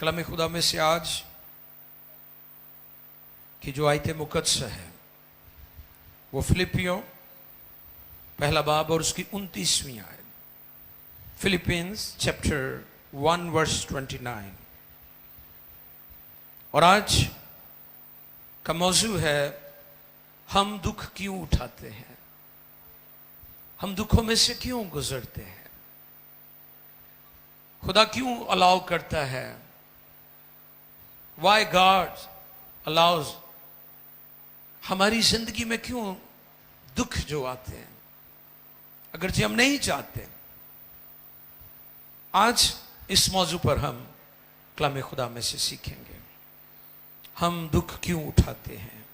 कलाम खुदा में से आज की जो आयत मुकद्दस है वो फिलिपियों पहला बाब और उसकी 29वीं आयत। Philippians chapter 1 verse 29। और आज का मौजू है हम दुख क्यों उठाते हैं, हम दुखों में से क्यों गुजरते हैं, खुदा क्यों अलाउ करता है, वाई गॉड अलाउज, हमारी जिंदगी में क्यों दुख जो आते हैं अगरचे हम नहीं चाहते। आज इस मौजू पर हम कलाम खुदा में से सीखेंगे हम दुख क्यों उठाते हैं,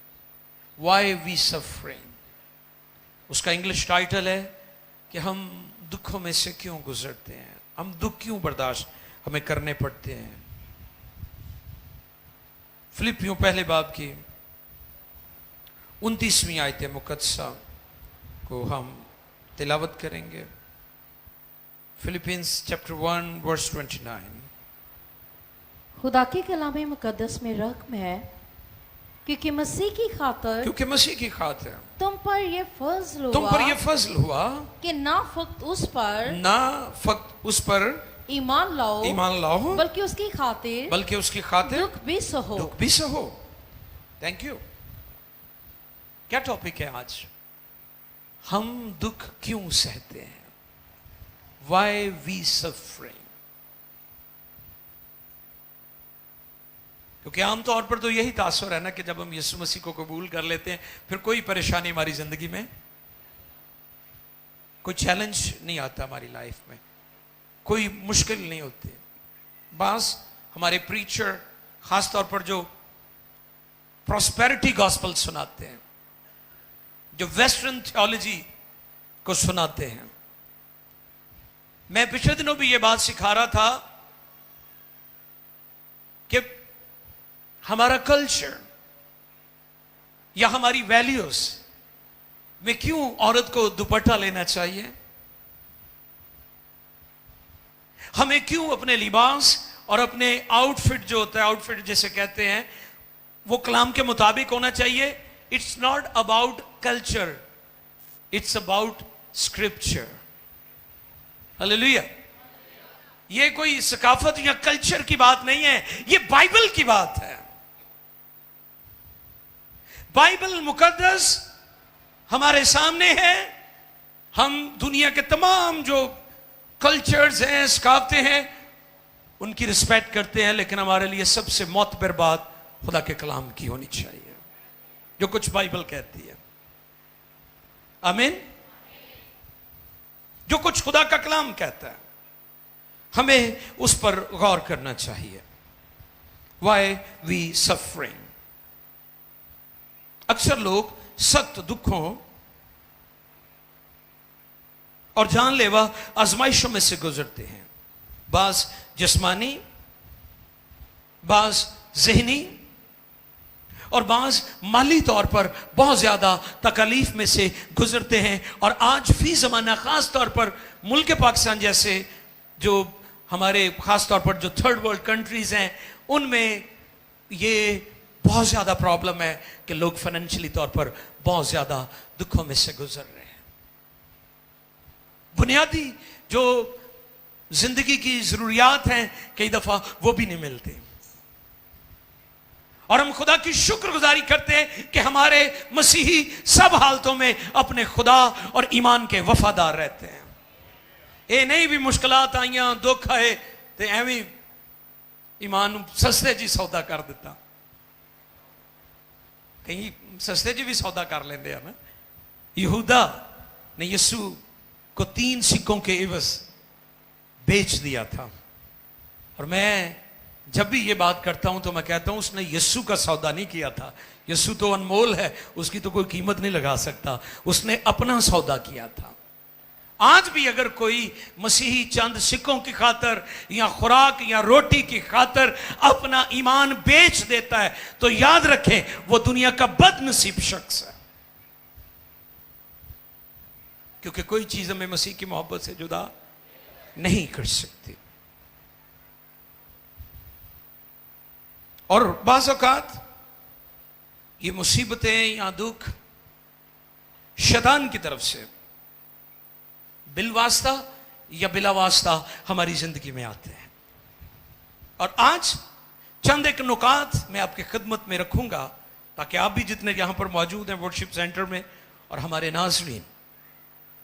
वाई वी सफरिंग। उसका इंग्लिश टाइटल है कि हम दुखों में से क्यों गुजरते हैं, हम दुख क्यों बर्दाश्त हमें करने पड़ते हैं। फिलिपियों पहले बाब की 29वीं आयत मुकद्दसा को हम तिलावत करेंगे। Philippians chapter 1 verse 29। खुदा के कलाम मुकद्दस में रकम है क्योंकि मसीह की खातिर तुम पर ये फजल हुआ कि ना फक्त उस पर ईमान लाओ बल्कि उसकी खातिर दुख भी सहो। Thank you. क्या टॉपिक है आज? हम दुख क्यों सहते हैं, वाई वी सफरिंग। क्योंकि आमतौर पर तो यही तासुर है ना कि जब हम यीशु मसीह को कबूल कर लेते हैं फिर कोई परेशानी हमारी जिंदगी में, कोई चैलेंज नहीं आता हमारी लाइफ में, कोई मुश्किल नहीं होती। बस हमारे प्रीचर खास तौर पर जो प्रॉस्पेरिटी गॉस्पेल सुनाते हैं, जो वेस्टर्न थियोलॉजी को सुनाते हैं। मैं पिछले दिनों भी ये बात सिखा रहा था कि हमारा कल्चर या हमारी वैल्यूज में क्यों औरत को दुपट्टा लेना चाहिए, हमें क्यों अपने लिबास और अपने आउटफिट जो होता है, आउटफिट जैसे कहते हैं, वो कलाम के मुताबिक होना चाहिए। It's not about culture, it's about scripture. Hallelujah. ये कोई सकाफत या कल्चर की बात नहीं है, ये बाइबल की बात है। बाइबल मुकद्दस हमारे सामने है। हम दुनिया के तमाम जो कल्चर्स हैं, सकाफतें हैं, उनकी रिस्पेक्ट करते हैं, लेकिन हमारे लिए सबसे मोतबर बात खुदा के कलाम की होनी चाहिए, जो कुछ बाइबल कहती है। आमीन। जो कुछ खुदा का कलाम कहता है हमें उस पर गौर करना चाहिए। Why we suffering. अक्सर लोग सख्त दुखों और जानलेवा आजमाइशों में से गुजरते हैं, बाज जिस्मानी, बाज ज़हनी और बाज माली तौर पर बहुत ज्यादा तकलीफ में से गुजरते हैं। और आज फी जमाना खास तौर पर मुल्क पाकिस्तान जैसे जो हमारे खास तौर पर जो थर्ड वर्ल्ड कंट्रीज हैं, उनमें ये बहुत ज्यादा प्रॉब्लम है कि लोग फाइनेंशियली तौर पर बहुत ज्यादा दुखों में से गुजर रहे हैं। बुनियादी जो जिंदगी की जरूरियात हैं कई दफा वो भी नहीं मिलती। और हम खुदा की शुक्रगुजारी करते हैं कि हमारे मसीही सब हालतों में अपने खुदा और ईमान के वफादार रहते हैं। ये नहीं भी मुश्किलात आईयां, दुख आए तो एवं ईमान सस्ते जी सौदा कर दिता। कहीं सस्ते जी भी सौदा कर लेंदे हैं ना। यहूदा ने यीशु को 3 सिक्कों के इवज बेच दिया था। और मैं जब भी ये बात करता हूं तो मैं कहता हूं उसने यीशु का सौदा नहीं किया था। यीशु तो अनमोल है, उसकी तो कोई कीमत नहीं लगा सकता, उसने अपना सौदा किया था। आज भी अगर कोई मसीही चंद सिक्कों की खातर या खुराक या रोटी की खातर अपना ईमान बेच देता है तो याद रखें वो दुनिया का बदनसीब शख्स है, क्योंकि कोई चीज हमें मसीह की मोहब्बत से जुदा नहीं कर सकती। और बाज़ औक़ात ये मुसीबतें या दुख शैतान की तरफ से बिलवास्ता या बिला वास्ता हमारी जिंदगी में आते हैं। और आज चंद एक नुकात मैं आपकी खिदमत में रखूंगा ताकि आप भी जितने यहां पर मौजूद हैं वर्शिप सेंटर में और हमारे नाज़रीन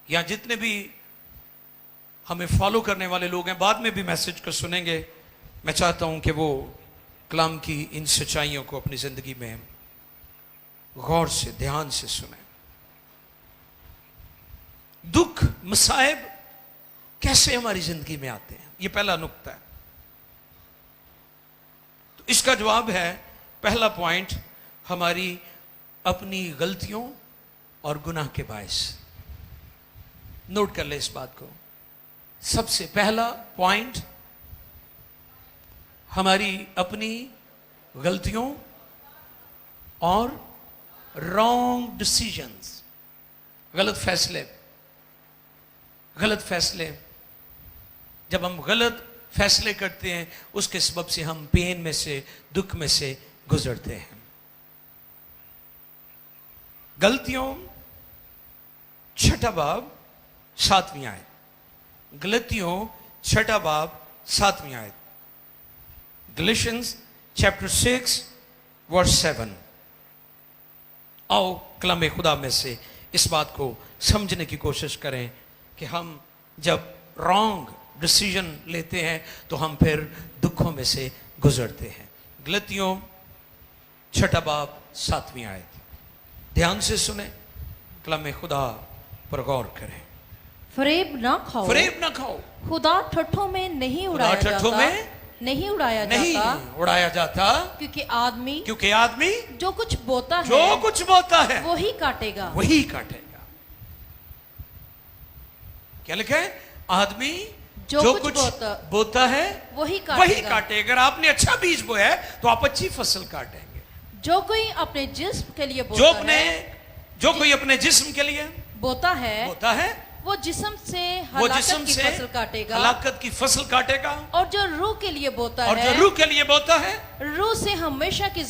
या जितने भी हमें फॉलो करने वाले लोग हैं, बाद में भी मैसेज को सुनेंगे, मैं चाहता हूं कि वो कलाम की इन सच्चाइयों को अपनी जिंदगी में गौर से ध्यान से सुने। दुख मसाइब कैसे हमारी जिंदगी में आते हैं, यह पहला नुक्ता है। तो इसका जवाब है, पहला पॉइंट, हमारी अपनी गलतियों और गुनाह के बायस। नोट कर ले इस बात को। सबसे पहला पॉइंट, हमारी अपनी गलतियों और रॉन्ग डिसीजंस, गलत फैसले। जब हम गलत फैसले करते हैं उसके सबब से हम पेन में से, दुख में से गुजरते हैं। गलतियों 6 बाब 7वीं आयत। गलतियों 6 बाब 7वीं आयत। Galatians chapter 6 verse 7। आओ कलाम खुदा में से इस बात को समझने की कोशिश करें कि हम जब रॉन्ग डिसीजन लेते हैं तो हम फिर दुखों में से गुजरते हैं। गलतियों 6 बाब 7वीं आयत, ध्यान से सुने, कलाम खुदा पर गौर करें। फरेब ना खाओ, खुदा ठट्ठों में नहीं उड़ाया जाता, क्योंकि आदमी जो कुछ बोता है वही काटेगा। क्या लिखा है? आदमी जो कुछ बोता है वही काटेगा। अगर आपने अच्छा बीज बोया है तो आप अच्छी फसल काटेंगे। जो कोई अपने जिस्म के लिए अपने जिस्म के लिए बोता है वो जिस्म से हलाकत की फसल काटेगा। और जो रूह के लिए बोता है रूह से हमेशा की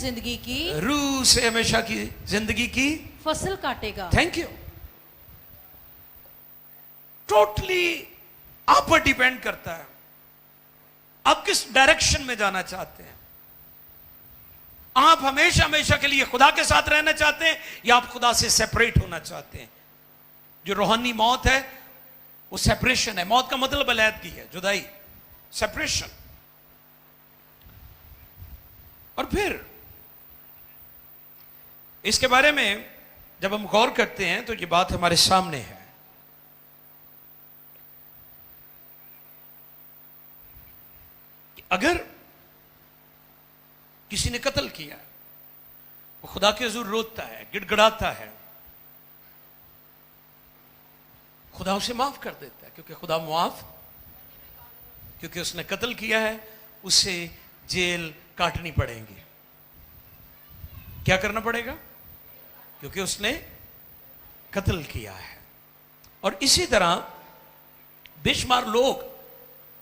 जिंदगी की फसल काटेगा। Thank you. टोटली आप पर डिपेंड करता है, आप किस डायरेक्शन में जाना चाहते हैं। आप हमेशा के लिए खुदा के साथ रहना चाहते हैं या आप खुदा से सेपरेट होना चाहते हैं। जो रूहानी मौत है वो सेपरेशन है। मौत का मतलब अलहदगी है, जुदाई, सेपरेशन। और फिर इसके बारे में जब हम गौर करते हैं तो ये बात हमारे सामने है। अगर किसी ने कत्ल किया, वो खुदा के हुजूर रोता है, गिड़गिड़ाता है, खुदा उसे माफ कर देता है, क्योंकि खुदा मुआफ, क्योंकि उसने कत्ल किया है, उसे जेल काटनी पड़ेगी। क्या करना पड़ेगा? क्योंकि उसने कत्ल किया है। और इसी तरह बेशुमार लोग,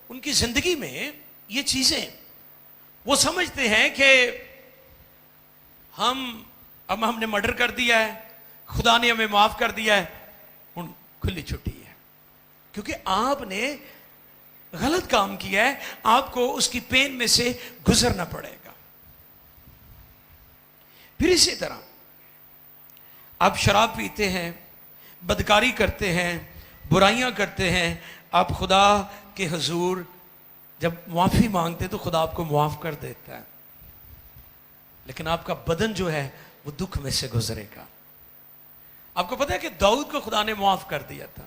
उनकी जिंदगी में ये चीजें वो समझते हैं कि हमने मर्डर कर दिया है, खुदा ने हमें माफ कर दिया है, उन खुली छुट्टी है। क्योंकि आपने गलत काम किया है, आपको उसकी पेन में से गुजरना पड़ेगा। फिर इसी तरह आप शराब पीते हैं, बदकारी करते हैं, बुराइयां करते हैं, आप खुदा के हुजूर जब माफी मांगते तो खुदा आपको माफ कर देता है, लेकिन आपका बदन जो है वो दुख में से गुजरेगा। आपको पता है कि दाऊद को खुदा ने माफ कर दिया था।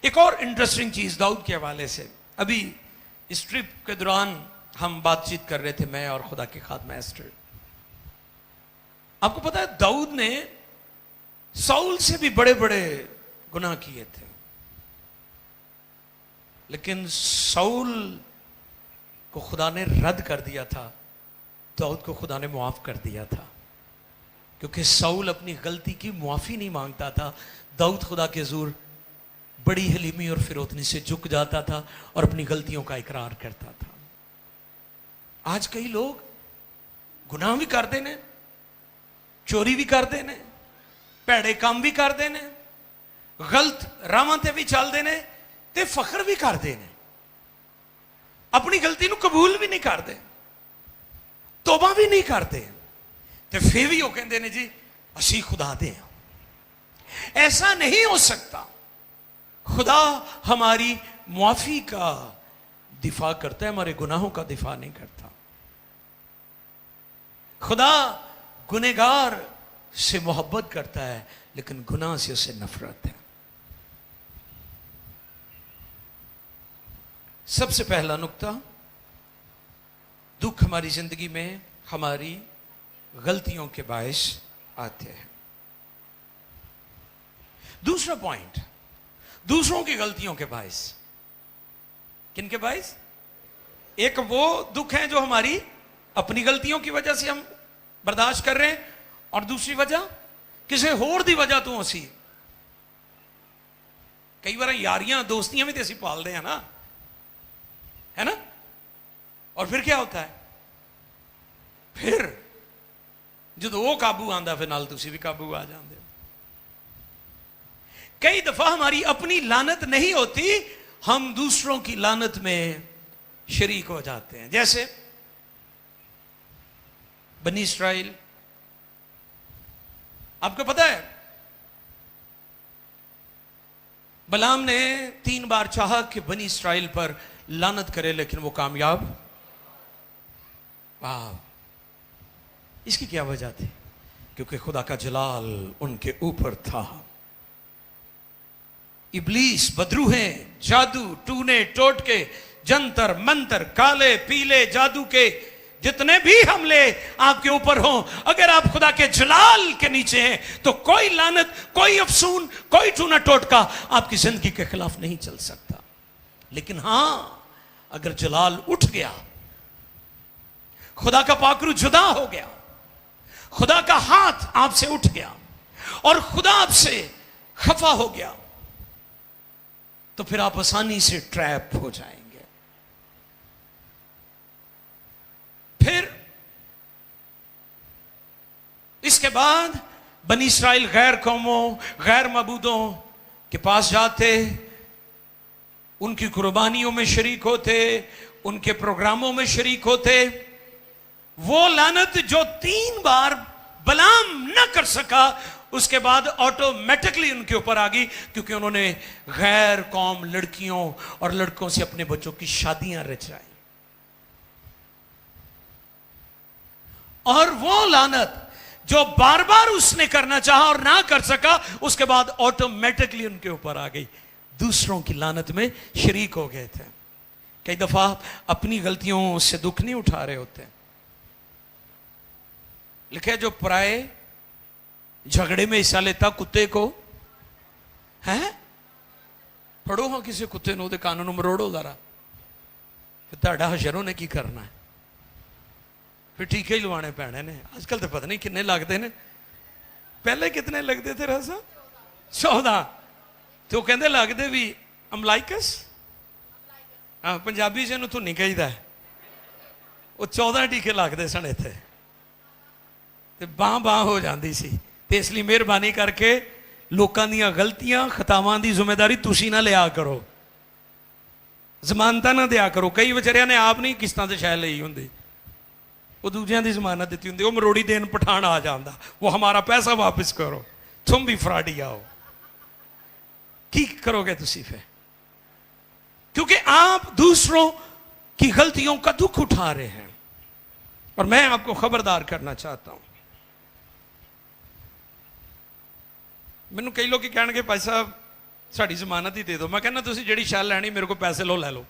एक और इंटरेस्टिंग चीज दाऊद के हवाले से, अभी इस ट्रिप के दौरान हम बातचीत कर रहे थे, मैं और खुदा के खादमा एस्टर। आपको पता है दाऊद ने साउल से भी बड़े बड़े गुनाह किए थे, लेकिन साउल को खुदा ने रद्द कर दिया था, दाऊद को खुदा ने मुआफ कर दिया था। क्योंकि साउल अपनी गलती की मुआफी नहीं मांगता था, दाऊद खुदा के हुजूर बड़ी हलीमी और फिरौतनी से झुक जाता था और अपनी गलतियों का इकरार करता था। आज कई लोग गुनाह भी करते ने, चोरी भी करते ने, भैड़े काम भी करते ने, गलत राहां ते भी चलते ने, ते फखर भी करते ने, अपनी गलती को कबूल भी नहीं करते, तौबा भी नहीं करते, ते फिर भी वो कहते हैं जी असी खुदा दे हैं। ऐसा नहीं हो सकता। खुदा हमारी मुआफी का दिफा करता है, हमारे गुनाहों का दिफा नहीं करता। खुदा गुनहगार से मोहब्बत करता है, लेकिन गुनाह से उसे नफरत है। सबसे पहला नुक्ता, दुख हमारी जिंदगी में हमारी गलतियों के बायस आते हैं। दूसरा पॉइंट, दूसरों की गलतियों के बायस। किन के बायस? एक वो दुख है जो हमारी अपनी गलतियों की वजह से हम बर्दाश्त कर रहे हैं, और दूसरी वजह किसी होर दी वजह तो असी कई बार यारियां दोस्तियां भी तो असी पालते हैं ना, है ना। और फिर क्या होता है, फिर जो वो काबू आंदा फिर नाल तुसी भी काबू आ जाते हो। कई दफा हमारी अपनी लानत नहीं होती, हम दूसरों की लानत में शरीक हो जाते हैं। जैसे बनी इस्राइल, आपको पता है बलाम ने 3 बार चाहा कि बनी इस्राइल पर लानत करे, लेकिन वो कामयाब। वाह, इसकी क्या वजह थी? क्योंकि खुदा का जलाल उनके ऊपर था। इब्लीस, बदरूहें, जादू, टूने टोटके, जंतर मंतर, काले पीले जादू के जितने भी हमले आपके ऊपर हों, अगर आप खुदा के जलाल के नीचे हैं तो कोई लानत, कोई अफसून, कोई टूना टोटका आपकी जिंदगी के खिलाफ नहीं चल सकता। लेकिन हां, अगर जलाल उठ गया, खुदा का पाकरू जुदा हो गया, खुदा का हाथ आपसे उठ गया और खुदा आपसे खफा हो गया, तो फिर आप आसानी से ट्रैप हो जाएंगे। फिर इसके बाद बनी इस्राइल गैर कौमों, गैर मबूदों के पास जाते, उनकी कुर्बानियों में शरीक होते, उनके प्रोग्रामों में शरीक होते। वो लानत जो 3 बार बलाम न कर सका, उसके बाद ऑटोमेटिकली उनके ऊपर आ गई, क्योंकि उन्होंने गैर कौम लड़कियों और लड़कों से अपने बच्चों की शादियां रचाई। और वो लानत जो बार बार उसने करना चाहा और ना कर सका, उसके बाद ऑटोमेटिकली उनके ऊपर आ गई। दूसरों की लानत में शरीक हो गए थे। कई दफा अपनी गलतियों से दुख नहीं उठा रहे होते। लिखे जो पराए झगड़े में हिस्सा लेता कुत्ते को है, फड़ो हाँ किसी कुत्ते ਨੂੰ ਉਹਦੇ ਕੰਨ ਨੂੰ ਮਰੋੜੋ ਜ਼ਰਾ, ਫਿਰ ਤੁਹਾਡਾ ਹਸ਼ਰੋਂ ਨੇ ਕੀ ਕਰਨਾ ਹੈ, फिर टीके ही लवाने पैने ने। आजकल तो पता नहीं कितने लगते ने, पहले कितने लगते थे रसा? 14। तो कहते लगते भी अमलाइकस, हाँ पंजाबी से तू नहीं कहीदा, वो 14 टीके लगते सन इत्थे, ते बां हो जाती सी। ते इसलिए मेहरबानी करके लोगों दी गलतियां खतावां दी जिम्मेदारी तुसी ना लिया करो, जमानत ना दिया करो। कई बेचारियां ने आप नहीं किस्तां ते शै लई हुंदी, वो दूजियां की जमानत दी होंगी, वो मरोड़ी देन पठान आ जाता, वो हमारा पैसा वापस करो, तुम भी फ्रॉडी आओ। की करोगे तुसी फिर? क्योंकि आप दूसरों की गलतियों का दुख उठा रहे हैं। और मैं आपको खबरदार करना चाहता हूं। मैनू कई लोग कहणगे भाई साहब साड़ी जमानत ही दे दो। मैं कहना तुसी जिहड़ी शै लैनी मेरे को पैसे लो, लै लो।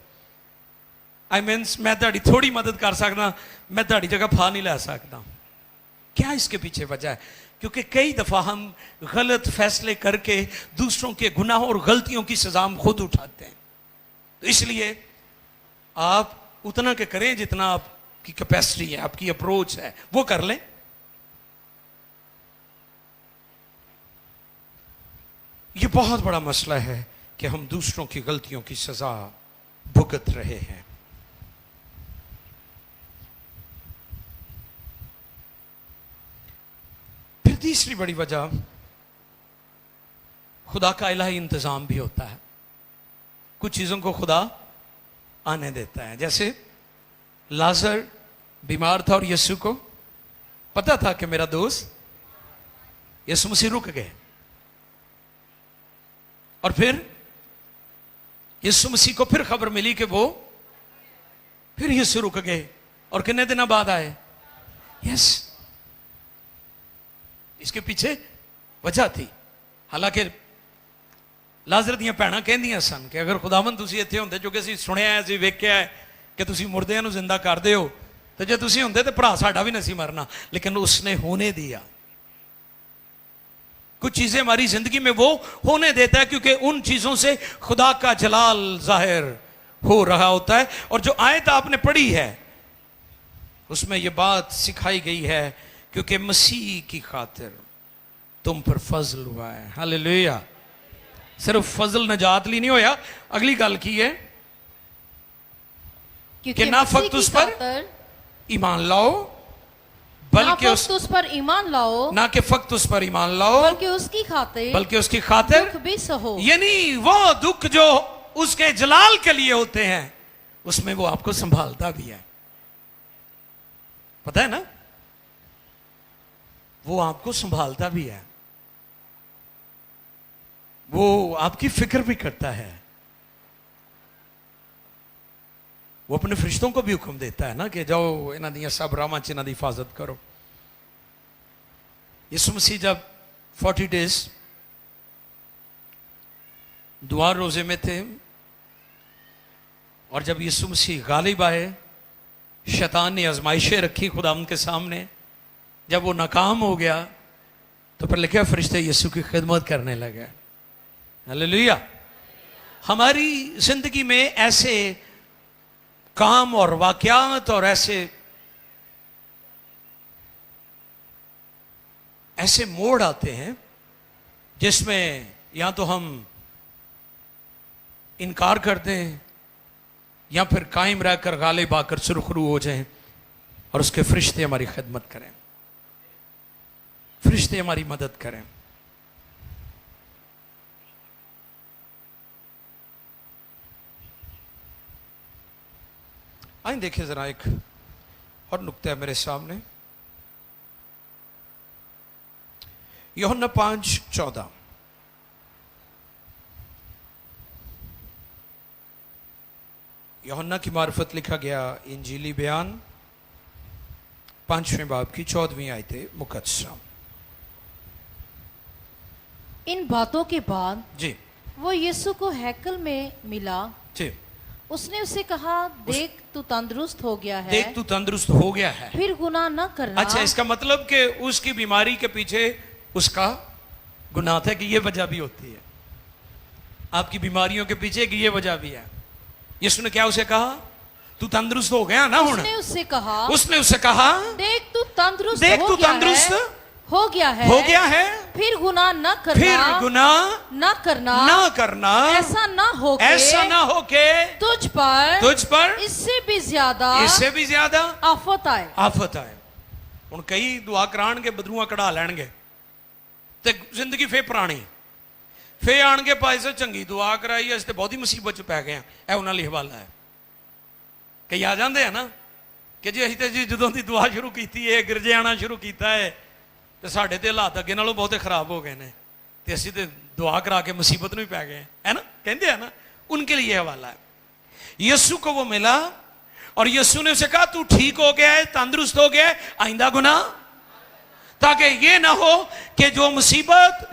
आई मीन्स मैं ताड़ी थोड़ी मदद कर सकता, मैं ताड़ी जगह फा नहीं लै सकता। क्या इसके पीछे वजह है? क्योंकि कई दफा हम गलत फैसले करके दूसरों के गुनाहों और गलतियों की सजा हम खुद उठाते हैं। तो इसलिए आप उतना के करें जितना आपकी कैपेसिटी है, आपकी अप्रोच है, वो कर लें। यह बहुत बड़ा मसला है कि हम दूसरों की गलतियों की सजा भुगत रहे हैं। तीसरी बड़ी वजह, खुदा का इलाही इंतजाम भी होता है। कुछ चीजों को खुदा आने देता है। जैसे लाजर बीमार था और यीशु को पता था कि मेरा दोस्त यीशु मसीह रुक गए, और फिर यीशु मसीह को फिर खबर मिली कि वो फिर यीशु रुक गए, और कितने दिनों बाद आए। यस, इसके पीछे वजह थी। हालांकि लाजर ਦੀਆਂ ਭੈਣਾਂ ਕਹਿੰਦੀਆਂ ਸਨ ਕਿ ਅਗਰ ਖੁਦਾਵੰਦ ਤੁਸੀਂ ਇੱਥੇ ਹੁੰਦੇ, ਜੋ ਕਿ ਅਸੀਂ ਸੁਣਿਆ ਹੈ, ਅਸੀਂ ਵੇਖਿਆ ਹੈ ਕਿ ਤੁਸੀਂ ਮੁਰਦਿਆਂ ਨੂੰ ਜ਼ਿੰਦਾ ਕਰਦੇ ਹੋ, ਤੇ ਜੇ ਤੁਸੀਂ ਹੁੰਦੇ ਤੇ ਭਰਾ ਸਾਡਾ ਵੀ ਨਹੀਂ ਮਰਨਾ। लेकिन उसने होने दिया। कुछ चीजें हमारी जिंदगी में वो होने देता है क्योंकि उन चीजों से खुदा का जलाल जाहिर हो रहा होता है। और जो आयत आपने पढ़ी है उसमें ये बात सिखाई गई है, क्योंकि मसीह की खातिर तुम पर फजल हुआ है। हालेलुया। सिर्फ फजल नजात ली नहीं होया, अगली गल की है कि ना फक्त उस पर ईमान लाओ, बल्कि उस पर ईमान लाओ, ना कि फक्त उस पर ईमान लाओ, बल्कि उसकी खातिर दुख भी सहो। यानी वो दुख जो उसके जलाल के लिए होते हैं, उसमें वो आपको संभालता भी है। पता है ना, वो आपको संभालता भी है, वो आपकी फिक्र भी करता है। वो अपने फरिश्तों को भी हुक्म देता है ना कि जाओ इन्हां दी सब रावां च इन्हां दी हिफाजत करो। यीशु मसीह जब 40 डेज दुआ रोजे में थे, और जब यीशु मसीह गालिब आए, शैतान ने आजमाइशें रखी खुदावंद के सामने, जब वो नाकाम हो गया तो फिर लिखा फरिश्ते यीशु की खिदमत करने लगे। हालेलुया। हमारी जिंदगी में ऐसे काम और वाकयात और ऐसे मोड़ आते हैं जिसमें या तो हम इनकार कर दें या फिर कायम रहकर गालिब आकर सुरखरू हो जाएं, और उसके फरिश्ते हमारी खिदमत करें, फरिश्ते हमारी मदद करें। आइए देखिए जरा, एक और नुक्ता है मेरे सामने, यूहन्ना 5:14। यूहन्ना की मार्फत लिखा गया इंजीली बयान 5वें बाब की 14वीं आयत मुकद्दसा। इन बातों के बाद जी वो यीशु को हैकल में मिला। जी। उसने उसे कहा, देख तू तंदुरुस्त हो गया है। देख तू तंदुरुस्त हो गया है, फिर गुनाह न करना। अच्छा, इसका मतलब कि उसकी बीमारी के पीछे उसका गुनाह था, कि ये वजह भी होती है आपकी बीमारियों के पीछे, कि ये वजह भी है। यीशु ने क्या उसे कहा? तू तंदुरुस्त हो गया ना। उसने उससे कहा देख तू तंदुरुस्त हो गया है, फिर गुनाह न करना, ऐसा ना हो के तुझ पर इससे भी ज्यादा आफत आए। हुण कई दुआ कराण के बदरूआ कढ़ा लैणगे ते जिंदगी फे पुरानी फे आणगे, भाई साहब चंगी दुआ कराई अस ते बहुत ही मुसीबत च पै गए हैं। यह उन्हां लई हवाला है। कई आ जाते हैं ना कि जी असीं ते जी जदों दी दुआ शुरू की है, गिरजे आना शुरू किया है, तो साढ़े ते हालात अगे नालों बहुते खराब हो गए हैं, तो असीं ते दुआ करा के मुसीबत में ही पै गए हैं, है ना, कहते हैं ना। उनके लिए हवाला है। यीशु को वो मिला और यीशु ने उसे कहा, तू ठीक हो गया है, तंदुरुस्त हो गया है, आइंदा गुनाह, ताकि ये ना हो कि जो मुसीबत,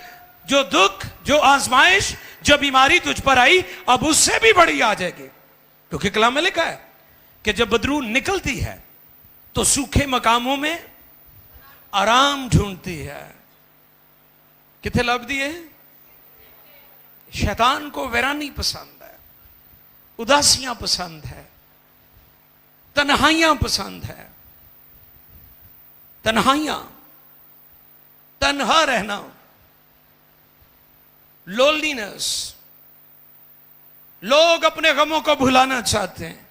जो दुख, जो आजमाइश, जो बीमारी तुझ पर आई, अब उससे भी बड़ी आ जाएगी। क्योंकि कलाम में लिखा है कि जब बदरू निकलती है तो सूखे मकामों में आराम ढूंढती है। कितने लफ्ज़ है? शैतान को वैरानी पसंद है, उदासियां पसंद है, तन्हाइयां पसंद है। तन्हा रहना, लोनलीनेस, लोग अपने गमों को भुलाना चाहते हैं,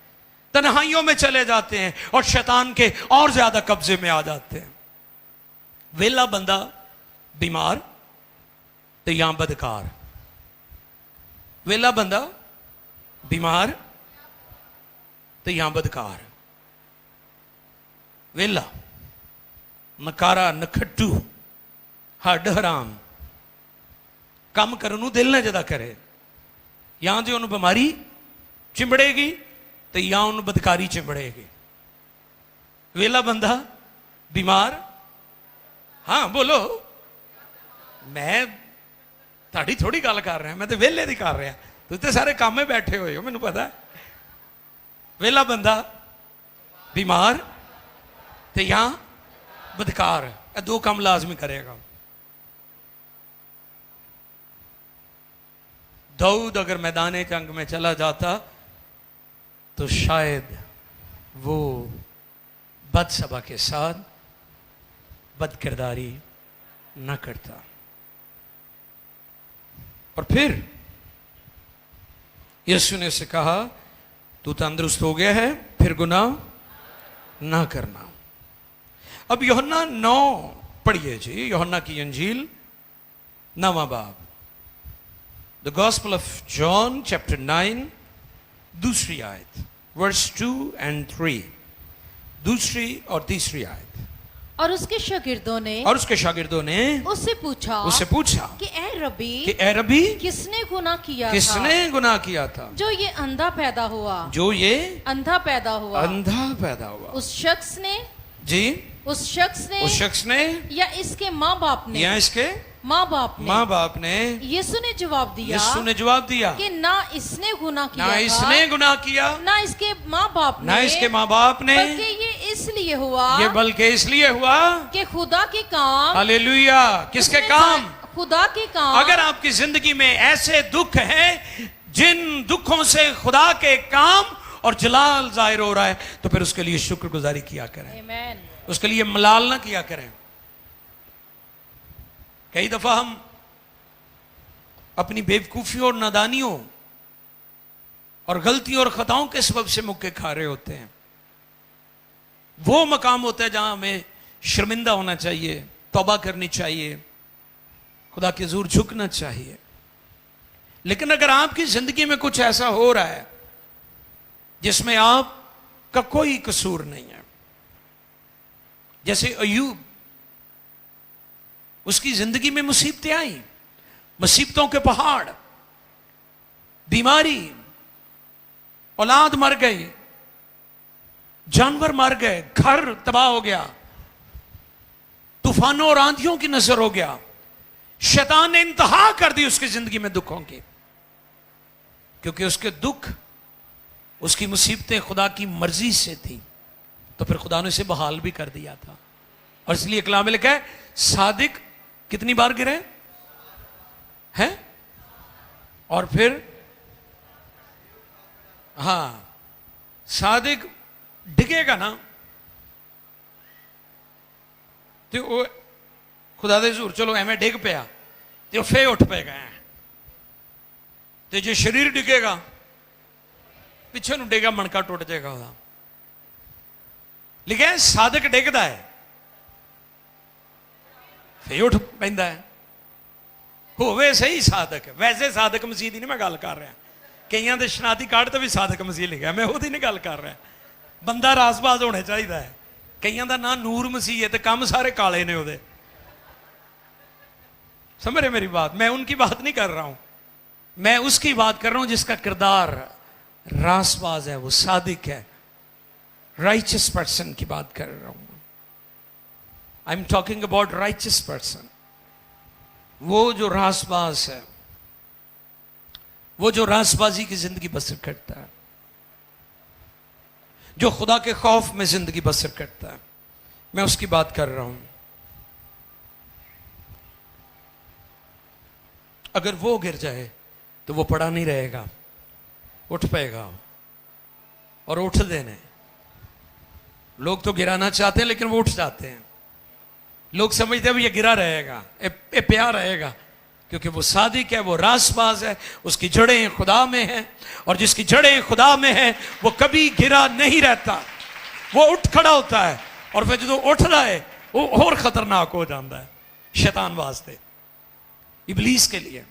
तन्हाइयों में चले जाते हैं और शैतान के और ज्यादा कब्जे में आ जाते हैं। वेला बंदा बीमार तो या बदकार। वेला बंदा बीमार तो या बदकार। वेला नकारा नखट्टू हड हराम काम करने को दिल ना जदा करे, या तो उन्होंने बीमारी चिंबड़ेगी तो या उन्होंने बदकारी चिंबड़ेगी। वेला बंदा बीमार, हाँ बोलो, मैं ताड़ी थोड़ी गल कर रहा, मैं तो वेले दी कर रहा, तुम तो सारे काम में बैठे हुए हो, मैनू पता है। वेला बंदा बीमार तो या बदकार, ये दो काम लाजमी करेगा। दाऊद अगर मैदान जंग में चला जाता तो शायद वो बदसबा के साथ बदकिरदारी न करता। और फिर यीशु ने उसे कहा, तू तंदुरुस्त हो गया है, फिर गुनाह ना करना। अब यूहन्ना 9 पढ़िए जी, यूहन्ना की अंजील 9वां बाब, the gospel of John chapter 9 दूसरी आयत, वर्स 2 and 3, दूसरी और तीसरी आयत। और उसके शागिर्दों ने उससे पूछा कि ए रबी किसने गुनाह किया था जो ये अंधा पैदा हुआ उस शख्स ने या इसके माँ बाप ने। यीशु ने जवाब दिया कि ना इसने गुनाह किया ना इसके माँ बाप ने बल्कि ये इसलिए हुआ कि खुदा के काम, हालेलुया, किसके काम? खुदा के काम। अगर आपकी जिंदगी में ऐसे दुख हैं जिन दुखों से खुदा के काम और जलाल जाहिर हो रहा है, तो फिर उसके लिए शुक्रगुजारी किया करें, आमीन। उसके लिए मलाल ना किया करें। कई दफा हम अपनी बेवकूफियों और नादानियों और गलतियों और खताओं के सबब से मुक्के खा रहे होते हैं। वो मकाम होता है जहां हमें शर्मिंदा होना चाहिए, तौबा करनी चाहिए, खुदा के हुजूर झुकना चाहिए। लेकिन अगर आपकी जिंदगी में कुछ ऐसा हो रहा है जिसमें आपका कोई कसूर नहीं है, जैसे अय्यूब, उसकी जिंदगी में मुसीबतें आई, मुसीबतों के पहाड़, बीमारी, औलाद मर गई, जानवर मर गए, घर तबाह हो गया, तूफानों और आंधियों की नजर हो गया, शैतान ने इंतहा कर दी उसकी जिंदगी में दुखों की, क्योंकि उसके दुख, उसकी मुसीबतें खुदा की मर्जी से थी, तो फिर खुदा ने उसे बहाल भी कर दिया था। और इसलिए कलाम में लिखा है, सादिक कितनी बार गिरे हैं, और फिर हाँ, सादिक डिगेगा ना तो वो खुदा दे हुजूर चलो एवं डिग पिया तो फे उठ पेगा, तो जो शरीर डिगेगा पिछे नूं डिगेगा, मणका टुट जाएगा वह। लिखा है साधक डिगदा है फे उठ पैंदा है। होवे सही साधक, वैसे साधक मसीह की नहीं मैं गल कर रहा, कईयां दे शनाती कार्ड तो भी साधक मसीह लिखा, मैं वो नहीं गल कर रहा। बंदा रासबाज होना चाहिए है, कईयां दा नाम नूर मसीह है तो काम सारे काले ने उहदे, समझ रहे मेरी बात? मैं उनकी बात नहीं कर रहा हूं, मैं उसकी बात कर रहा हूं जिसका किरदार रासबाज है, वो सादिक है, राइचियस पर्सन की बात कर रहा हूं। I am talking about righteous person, वो जो रासबाज है, वो जो रासबाजी की जिंदगी बसर करता है, जो खुदा के खौफ में जिंदगी बसर करता है, मैं उसकी बात कर रहा हूं। अगर वो गिर जाए तो वो पड़ा नहीं रहेगा, उठ पाएगा। और उठ देने, लोग तो गिराना चाहते हैं लेकिन वो उठ जाते हैं। लोग समझते हैं ये गिरा रहेगा, ये प्यार रहेगा, क्योंकि वो सादिक है, वो रासबाज है, उसकी जड़ें खुदा में हैं, और जिसकी जड़ें खुदा में हैं वो कभी गिरा नहीं रहता, वो उठ खड़ा होता है। और फिर जो उठ रहा है वो और खतरनाक हो जाता है। शैतान वास्ते, इब्लीस के लिए।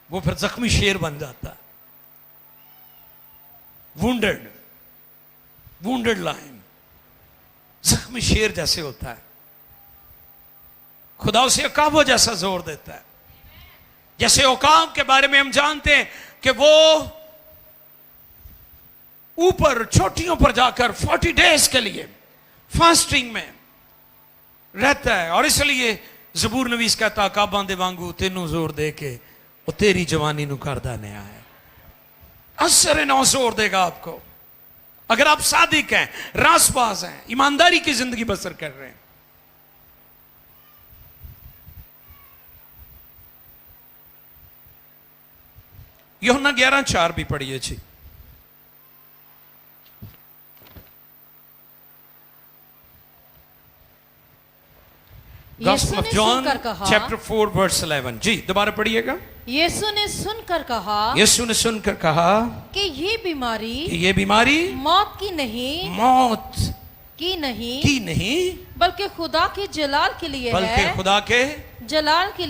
वो फिर जख्मी शेर बन जाता है, वुंडेड लाइन, जख्मी शेर जैसे होता है। खुदा उसे अकाबो जैसा जोर देता है। जैसे औकाब के बारे में हम जानते हैं कि वो ऊपर चोटियों पर जाकर 40 डेज के लिए फास्टिंग में रहता है, और इसलिए जबूर नवीस कहता काबां दे वांगू तेनू जोर दे के वो तेरी जवानी नू करदा नया है। असर नौ जोर देगा आपको। अगर आप सादिक हैं, रासबाज हैं, ईमानदारी की जिंदगी बसर कर रहे हैं। यूहन्ना 11:4 भी पढ़िए जी। Gospel of John, chapter 4, verse 11. जी दोबारा पढ़िएगा। यीशु ने सुनकर कहा कि ये बीमारी मौत की नहीं बल्कि खुदा के जलाल के लिए है, खुदा के जलाल के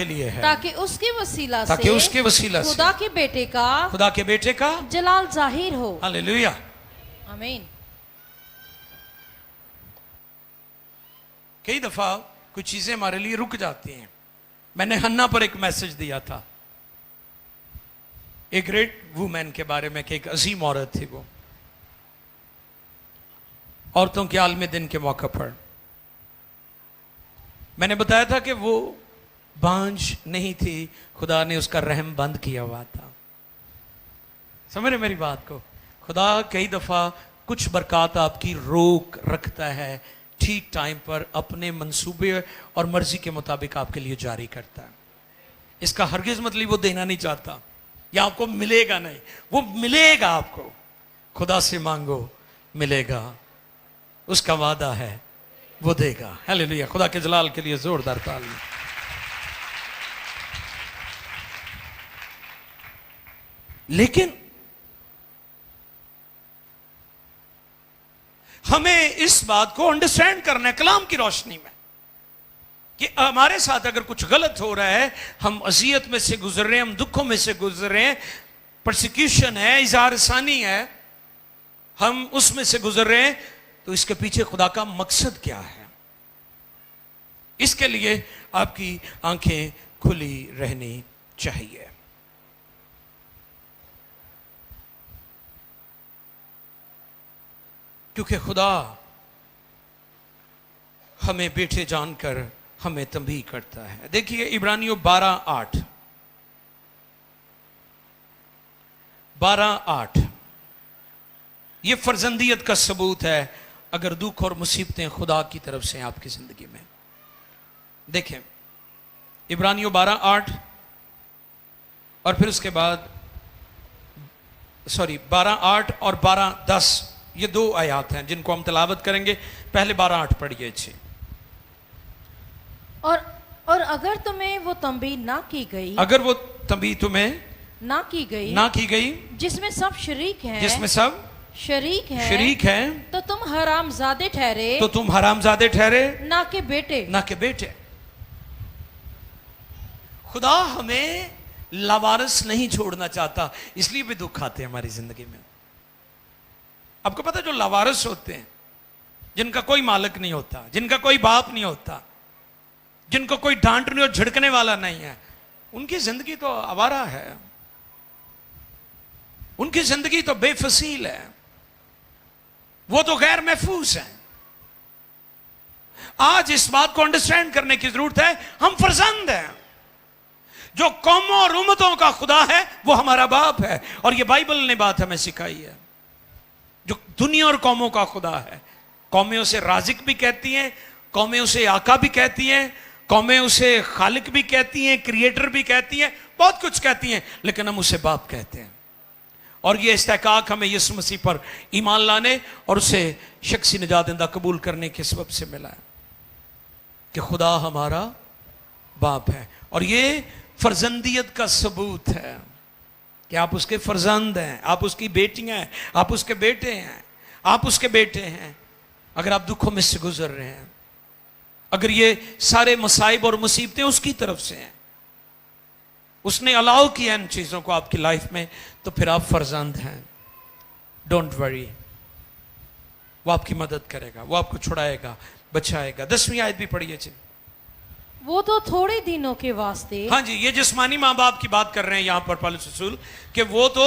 लिए है, ताकि उसके वसीला से खुदा के बेटे का जलाल जाहिर हो। हालेलुया, आमीन। कई दफा कुछ चीजें हमारे लिए रुक जाती हैं। मैंने हन्ना पर एक मैसेज दिया था, एक ग्रेट वुमेन के बारे में कि एक अजीम औरत थी। वो औरतों के आलमी दिन के मौके पर मैंने बताया था कि वो बांझ नहीं थी, खुदा ने उसका रहम बंद किया हुआ था। समझ रहे मेरी बात को? खुदा कई दफा कुछ बरकत आपकी रोक रखता है, ठीक टाइम पर अपने मंसूबे और मर्जी के मुताबिक आपके लिए जारी करता है। इसका हरगिज मतलब वो देना नहीं चाहता या आपको मिलेगा नहीं, वो मिलेगा आपको। खुदा से मांगो मिलेगा, उसका वादा है, वो देगा। हालेलुया, खुदा के जलाल के लिए जोरदार ताली। लेकिन हमें इस बात को अंडरस्टैंड करना है कलाम की रोशनी में कि हमारे साथ अगर कुछ गलत हो रहा है, हम अजियत में से गुजर रहे हैं, हम दुखों में से गुजर रहे हैं, परसिक्यूशन है, इज़हार सानी है, हम उसमें से गुजर रहे हैं, तो इसके पीछे खुदा का मकसद क्या है? इसके लिए आपकी आंखें खुली रहनी चाहिए। क्योंकि खुदा हमें बेटे जानकर हमें तंबीह करता है। देखिए इब्रानियों 12:8 ये फर्जंदियत का सबूत है अगर दुख और मुसीबतें खुदा की तरफ से आपकी जिंदगी में। देखें इब्रानियों 12:8 और फिर उसके बाद 12:8 और 12:10 ये दो आयात हैं जिनको हम तिलावत करेंगे। पहले 12:8 पढ़िए अच्छी। और अगर तुम्हें वो तंबीह ना की गई, अगर वो तंबीह तुम्हें ना की गई जिसमें सब शरीक हैं, तो तुम हरामजादे ठहरे, ना के बेटे। खुदा हमें लावारिस नहीं छोड़ना चाहता, इसलिए भी दुख आते हैं हमारी जिंदगी में। आपको पता है जो लावारिस होते हैं, जिनका कोई मालिक नहीं होता, जिनका कोई बाप नहीं होता, जिनको कोई डांटने और झिड़कने वाला नहीं है, उनकी जिंदगी तो आवारा है, उनकी जिंदगी तो बेफसील है, वो तो गैर महफूज है। आज इस बात को अंडरस्टैंड करने की जरूरत है, हम फर्जंद हैं। जो कौमों और उम्मतों का खुदा है वो हमारा बाप है, और ये बाइबल ने बात हमें सिखाई है। जो दुनिया और कौमों का खुदा है, कौमें उसे राजिक भी कहती हैं, कौमें उसे आका भी कहती हैं, कौमें उसे खालिक भी कहती हैं, क्रिएटर भी कहती हैं, बहुत कुछ कहती हैं, लेकिन हम उसे बाप कहते हैं। और ये इस्तेकाक हमें यीशु मसीह पर ईमान लाने और उसे शख्सी निजात देंदा कबूल करने के सबब से मिला है कि खुदा हमारा बाप है। और ये फर्जंदियत का सबूत है कि आप उसके फर्जंद हैं, आप उसकी बेटियां हैं, आप उसके बेटे हैं, आप उसके बेटे हैं। अगर आप दुखों में से गुजर रहे हैं, अगर ये सारे मसाइब और मुसीबतें उसकी तरफ से हैं, उसने अलाउ किया इन चीजों को आपकी लाइफ में, तो फिर आप फर्जंद हैं। डोंट वरी, वो आपकी मदद करेगा, वो आपको छुड़ाएगा, बचाएगा। 10वीं आयत भी पढ़िए जी। वो तो थोड़े दिनों के वास्ते, हाँ जी, ये जिस्मानी माँ बाप की बात कर रहे हैं यहां पर पौलुस रसूल, कि वो तो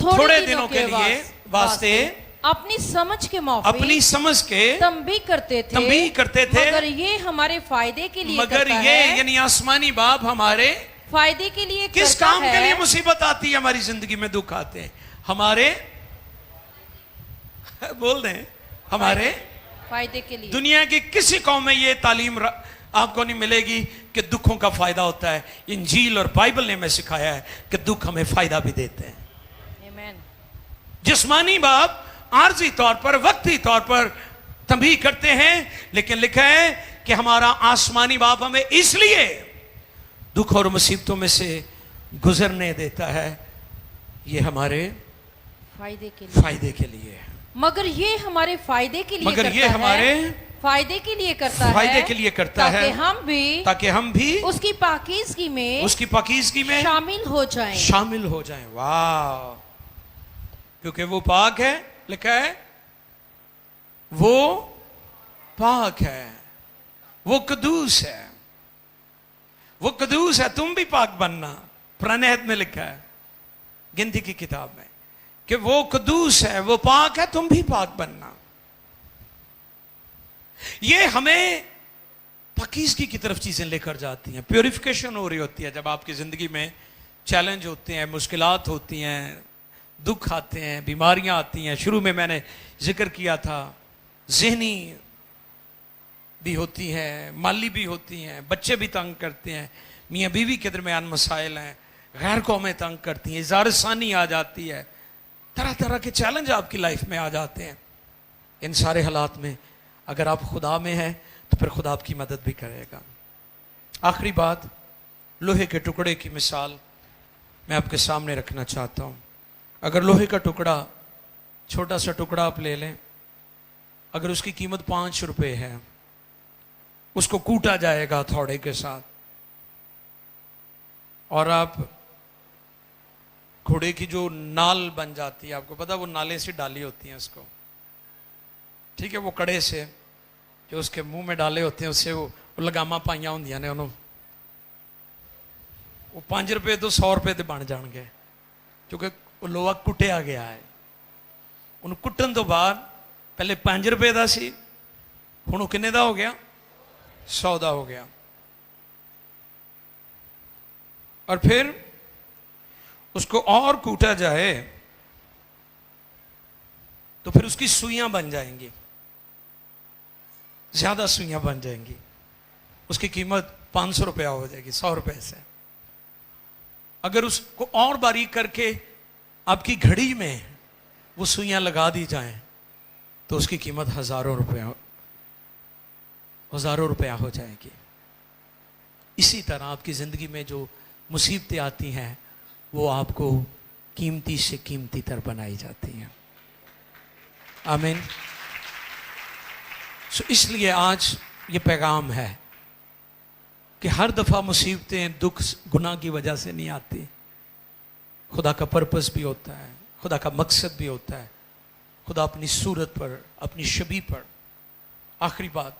थोड़े दिनों के लिए वास्ते अपनी समझ के मौके, अपनी समझ के तंबी करते थे, मगर ये हमारे फायदे के लिए, मगर ये यानी आसमानी बाप हमारे फायदे के लिए किस काम के लिए मुसीबत आती है हमारी जिंदगी में, दुख आते हैं हमारे, बोल दें, हमारे फायदे के लिए। दुनिया की किसी कौम में ये तालीम आपको नहीं मिलेगी कि दुखों का फायदा होता है। इंजील और बाइबल ने हमें सिखाया है कि दुख हमें फायदा भी देते हैं। आमीन। जिस्मानी बाप आर्जी तौर पर, वक्ती तौर पर तंबीह करते हैं, लेकिन लिखा है कि हमारा आसमानी बाप हमें इसलिए दुख और मुसीबतों में से गुजरने देता है, ये हमारे फायदे के लिए है। मगर ये हमारे फायदे के लिए, मगर ये हमारे फायदे के लिए करता है, फायदे के लिए करता है, ताकि हम भी उसकी पाकीज़गी में शामिल हो जाएं। वाह, क्योंकि वो पाक है, लिखा है वो पाक है, वो कदूस है, वो कदूस है। तुम भी पाक बनना, पुराने अहद में लिखा है गिनती की किताब में कि वो कदूस है, वो पाक है, तुम भी पाक बनना। ये हमें पाकीज़गी की तरफ चीजें लेकर जाती हैं। प्योरिफिकेशन हो रही होती है जब आपकी जिंदगी में चैलेंज होते हैं, मुश्किलात होती हैं, दुख आते हैं, बीमारियां आती हैं। शुरू में मैंने जिक्र किया था, ज़हनी भी होती हैं, माली भी होती हैं, बच्चे भी तंग करते हैं, मियाँ बीवी के दरमियान मसाइल हैं, गैर कौमें तंग करती हैं, इज़ारसानी आ जाती है, तरह तरह के चैलेंज आपकी लाइफ में आ जाते हैं। इन सारे हालात में अगर आप खुदा में हैं तो फिर खुदा आपकी मदद भी करेगा। आखिरी बात, लोहे के टुकड़े की मिसाल मैं आपके सामने रखना चाहता हूँ। अगर लोहे का टुकड़ा, छोटा सा टुकड़ा आप ले लें, अगर उसकी कीमत 5 रुपए है, उसको कूटा जाएगा हथौड़े के साथ, और आप घोड़े की जो नाल बन जाती है, आपको पता वो नाले से डाली होती हैं उसको, ठीक है, वो कड़े से जो उसके मुंह में डाले होते हैं, उससे वो लगामा पाइया होंदियां ने उन्होंने, वो 5 रुपए तो 100 रुपए बन जाएंगे, क्योंकि वो लोहा कुटिया गया है। उन्हें कुटन तो बाद पहले 5 रुपए का सी, हुण किन्ने दा हो गया, 100 दा हो गया। और फिर उसको और कूटा जाए तो फिर उसकी सुइयां बन जाएंगी, ज्यादा सुइयां बन जाएंगी, उसकी कीमत 500 रुपया हो जाएगी, 100 रुपए से। अगर उसको और बारीक करके आपकी घड़ी में वो सुइयां लगा दी जाएं तो उसकी कीमत हजारों रुपया हो जाएगी। इसी तरह आपकी जिंदगी में जो मुसीबतें आती हैं वो आपको कीमती से कीमती तर बनाई जाती हैं। आमीन। इसलिए आज ये पैगाम है कि हर दफा मुसीबतें, दुख, गुनाह की वजह से नहीं आती। खुदा का पर्पस भी होता है, खुदा का मकसद भी होता है, खुदा अपनी सूरत पर, अपनी शबी पर। आखिरी बात,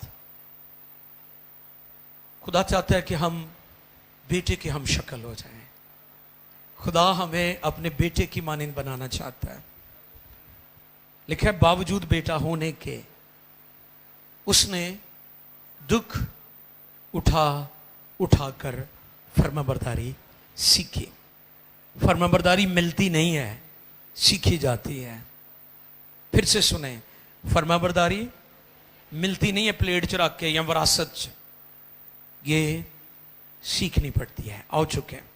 खुदा चाहता है कि हम बेटे की हम शक्ल हो जाएं। खुदा हमें अपने बेटे की मानिंद बनाना चाहता है। लिखा है बावजूद बेटा होने के उसने दुख उठाकर फर्माबरदारी सीखी। फर्माबरदारी मिलती नहीं है, सीखी जाती है। फिर से सुने, फर्माबरदारी मिलती नहीं है प्लेट च रख के या विरासत च, ये सीखनी पड़ती है। आओ चुके हैं।